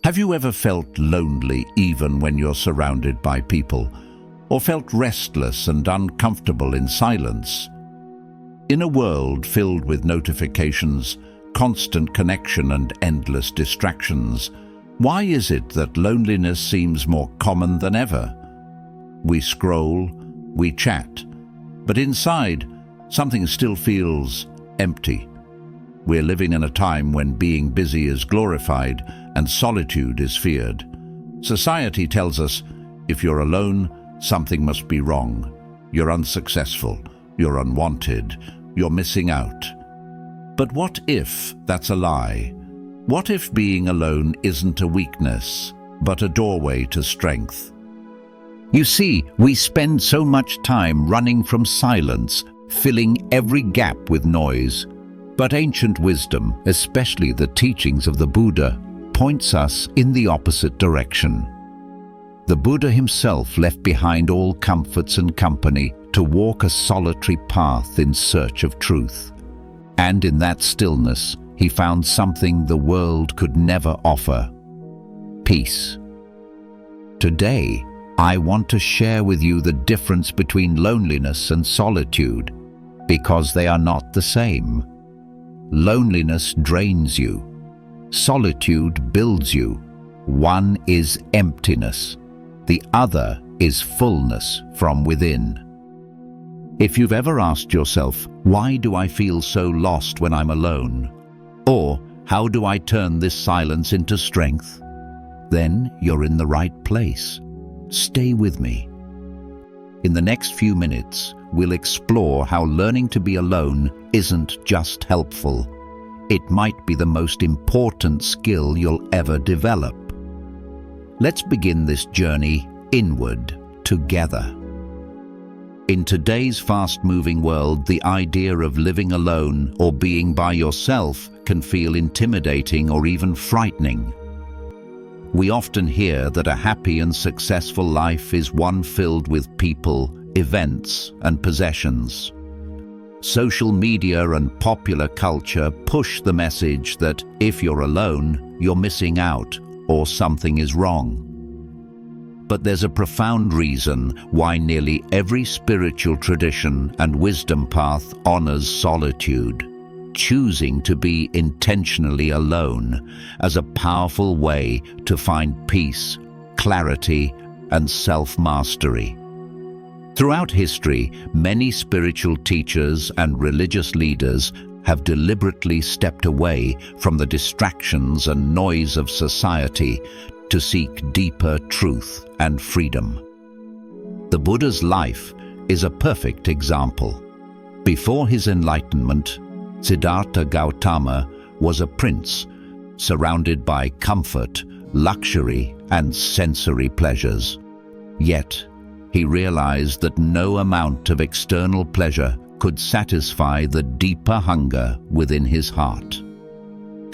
Have you ever felt lonely even when you're surrounded by people, or felt restless and uncomfortable in silence? In a world filled with notifications, constant connection and endless distractions, why is it that loneliness seems more common than ever? We scroll, we chat, but inside, something still feels empty. We're living in a time when being busy is glorified and solitude is feared. Society tells us, if you're alone, something must be wrong. You're unsuccessful, you're unwanted, you're missing out. But what if that's a lie? What if being alone isn't a weakness, but a doorway to strength? You see, we spend so much time running from silence, filling every gap with noise. But ancient wisdom, especially the teachings of the Buddha, points us in the opposite direction. The Buddha himself left behind all comforts and company to walk a solitary path in search of truth. And in that stillness, he found something the world could never offer: peace. Today, I want to share with you the difference between loneliness and solitude, because they are not the same. Loneliness drains you. Solitude builds you. One is emptiness. The other is fullness from within. If you've ever asked yourself, why do I feel so lost when I'm alone? Or, how do I turn this silence into strength? Then you're in the right place. Stay with me. In the next few minutes, we'll explore how learning to be alone isn't just helpful. It might be the most important skill you'll ever develop. Let's begin this journey inward together. In today's fast-moving world, the idea of living alone or being by yourself can feel intimidating or even frightening. We often hear that a happy and successful life is one filled with people, events, and possessions. Social media and popular culture push the message that if you're alone, you're missing out or something is wrong. But there's a profound reason why nearly every spiritual tradition and wisdom path honors solitude, choosing to be intentionally alone as a powerful way to find peace, clarity, and self-mastery. Throughout history, many spiritual teachers and religious leaders have deliberately stepped away from the distractions and noise of society to seek deeper truth and freedom. The Buddha's life is a perfect example. Before his enlightenment, Siddhartha Gautama was a prince, surrounded by comfort, luxury, and sensory pleasures. Yet, he realized that no amount of external pleasure could satisfy the deeper hunger within his heart.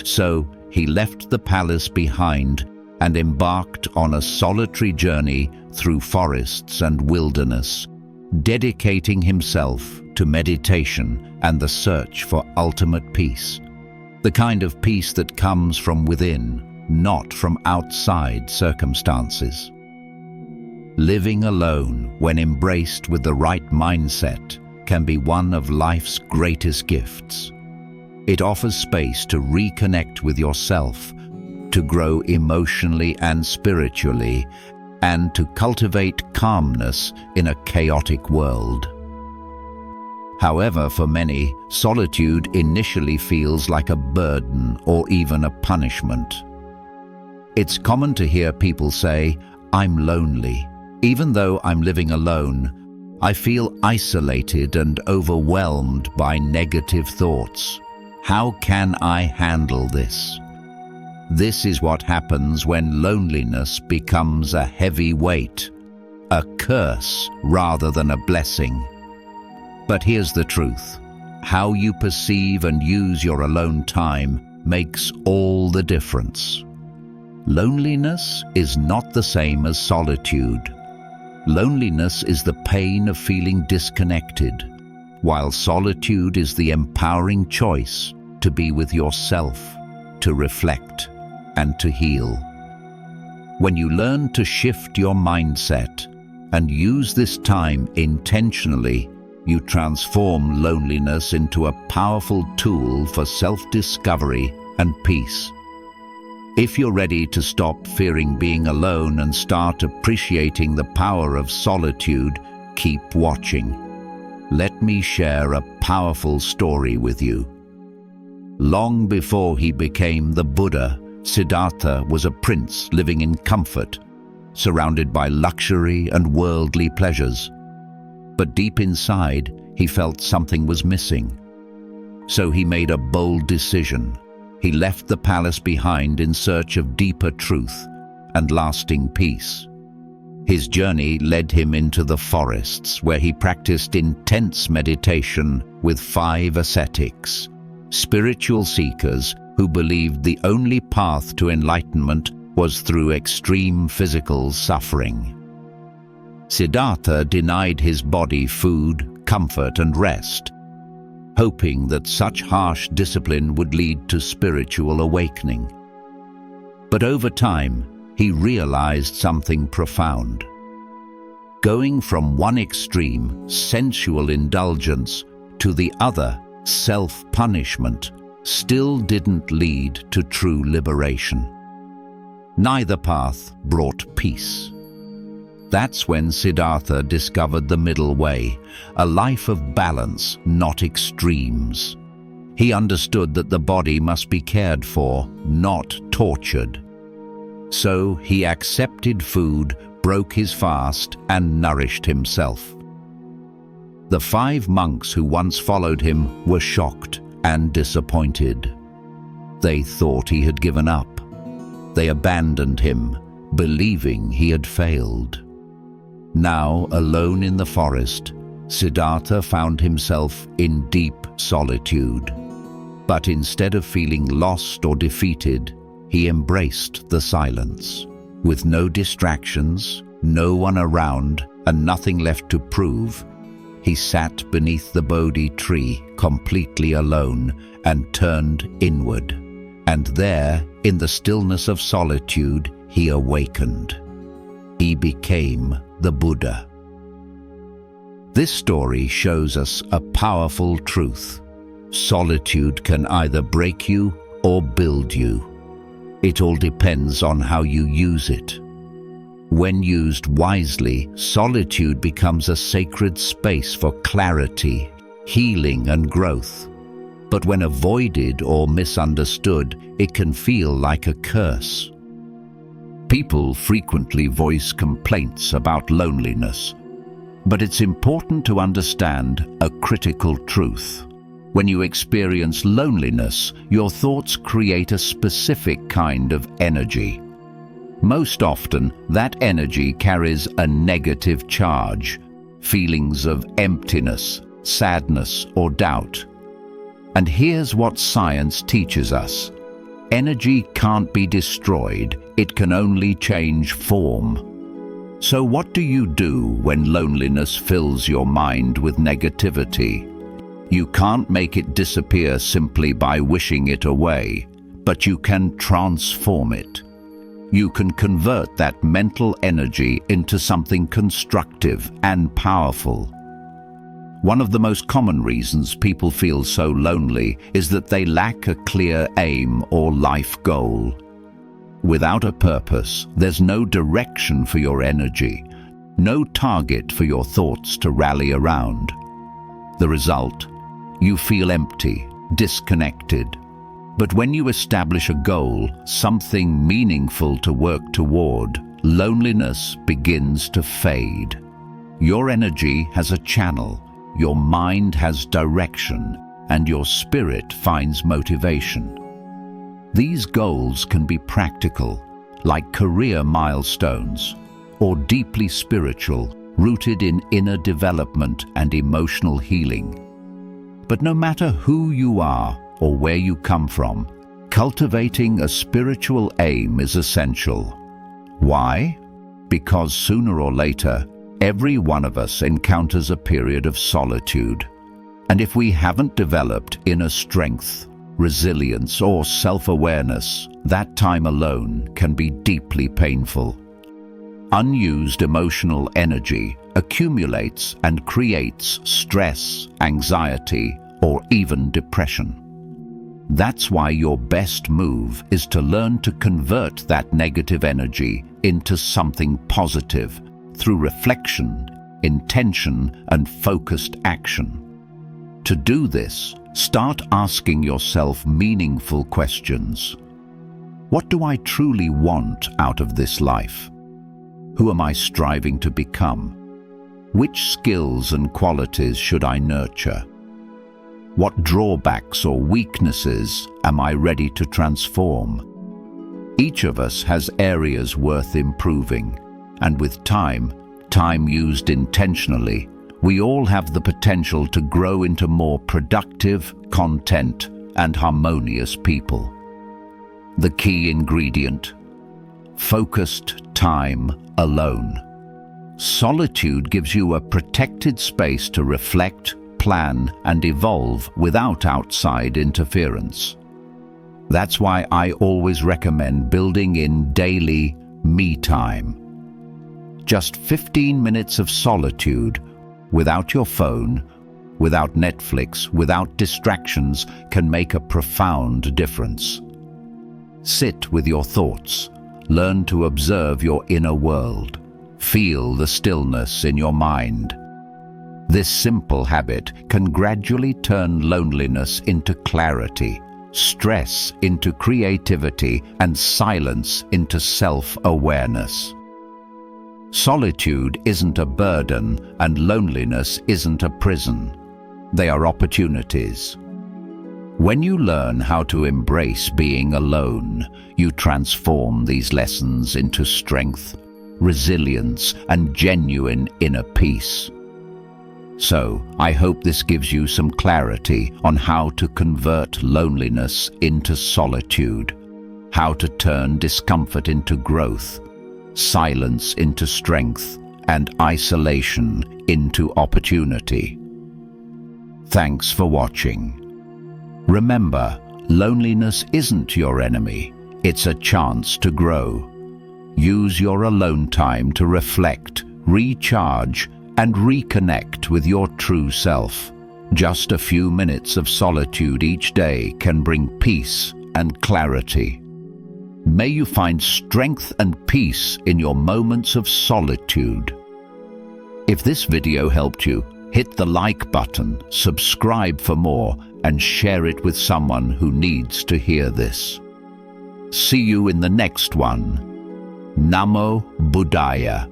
So, he left the palace behind and embarked on a solitary journey through forests and wilderness, dedicating himself to meditation and the search for ultimate peace, the kind of peace that comes from within, not from outside circumstances. Living alone, when embraced with the right mindset, can be one of life's greatest gifts. It offers space to reconnect with yourself, to grow emotionally and spiritually, and to cultivate calmness in a chaotic world. However, for many, solitude initially feels like a burden or even a punishment. It's common to hear people say, "I'm lonely. Even though I'm living alone, I feel isolated and overwhelmed by negative thoughts. How can I handle this?" This is what happens when loneliness becomes a heavy weight, a curse rather than a blessing. But here's the truth. How you perceive and use your alone time makes all the difference. Loneliness is not the same as solitude. Loneliness is the pain of feeling disconnected, while solitude is the empowering choice to be with yourself, to reflect, and to heal. When you learn to shift your mindset and use this time intentionally, you transform loneliness into a powerful tool for self-discovery and peace. If you're ready to stop fearing being alone and start appreciating the power of solitude, keep watching. Let me share a powerful story with you. Long before he became the Buddha, Siddhartha was a prince living in comfort, surrounded by luxury and worldly pleasures. But deep inside, he felt something was missing. So he made a bold decision. He left the palace behind in search of deeper truth and lasting peace. His journey led him into the forests, where he practiced intense meditation with 5 ascetics, spiritual seekers who believed the only path to enlightenment was through extreme physical suffering. Siddhartha denied his body food, comfort, and rest, hoping that such harsh discipline would lead to spiritual awakening. But over time, he realized something profound. Going from one extreme, sensual indulgence, to the other, self-punishment, still didn't lead to true liberation. Neither path brought peace. That's when Siddhartha discovered the middle way, a life of balance, not extremes. He understood that the body must be cared for, not tortured. So he accepted food, broke his fast, and nourished himself. The 5 monks who once followed him were shocked and disappointed. They thought he had given up. They abandoned him, believing he had failed. Now, alone in the forest, Siddhartha found himself in deep solitude. But instead of feeling lost or defeated, he embraced the silence. With no distractions, no one around, and nothing left to prove, he sat beneath the Bodhi tree, completely alone, and turned inward. And there, in the stillness of solitude, he awakened. He became the Buddha. This story shows us a powerful truth. Solitude can either break you or build you. It all depends on how you use it. When used wisely, solitude becomes a sacred space for clarity, healing, and growth. But when avoided or misunderstood, it can feel like a curse. People frequently voice complaints about loneliness, but it's important to understand a critical truth. When you experience loneliness, your thoughts create a specific kind of energy. Most often, that energy carries a negative charge, feelings of emptiness, sadness, or doubt. And here's what science teaches us. Energy can't be destroyed, it can only change form. So what do you do when loneliness fills your mind with negativity? You can't make it disappear simply by wishing it away, but you can transform it. You can convert that mental energy into something constructive and powerful. One of the most common reasons people feel so lonely is that they lack a clear aim or life goal. Without a purpose, there's no direction for your energy, no target for your thoughts to rally around. The result? You feel empty, disconnected. But when you establish a goal, something meaningful to work toward, loneliness begins to fade. Your energy has a channel, your mind has direction, and your spirit finds motivation. These goals can be practical, like career milestones, or deeply spiritual, rooted in inner development and emotional healing. But no matter who you are or where you come from, cultivating a spiritual aim is essential. Why? Because sooner or later, every one of us encounters a period of solitude. And if we haven't developed inner strength, resilience, or self-awareness, that time alone can be deeply painful. Unused emotional energy accumulates and creates stress, anxiety, or even depression. That's why your best move is to learn to convert that negative energy into something positive through reflection, intention, and focused action. To do this, start asking yourself meaningful questions. What do I truly want out of this life? Who am I striving to become? Which skills and qualities should I nurture? What drawbacks or weaknesses am I ready to transform? Each of us has areas worth improving, and with time used intentionally, we all have the potential to grow into more productive, content, and harmonious people. The key ingredient: focused time alone. Solitude gives you a protected space to reflect, plan, and evolve without outside interference. That's why I always recommend building in daily me time. Just 15 minutes of solitude, without your phone, without Netflix, without distractions, can make a profound difference. Sit with your thoughts. Learn to observe your inner world. Feel the stillness in your mind. This simple habit can gradually turn loneliness into clarity, stress into creativity, and silence into self-awareness. Solitude isn't a burden, and loneliness isn't a prison. They are opportunities. When you learn how to embrace being alone, you transform these lessons into strength, resilience, and genuine inner peace. So, I hope this gives you some clarity on how to convert loneliness into solitude, how to turn discomfort into growth, silence into strength, and isolation into opportunity. Thanks for watching. Remember, loneliness isn't your enemy. It's a chance to grow. Use your alone time to reflect, recharge, and reconnect with your true self. Just a few minutes of solitude each day can bring peace and clarity. May you find strength and peace in your moments of solitude. If this video helped you, hit the like button, subscribe for more, and share it with someone who needs to hear this. See you in the next one. Namo Buddhaya.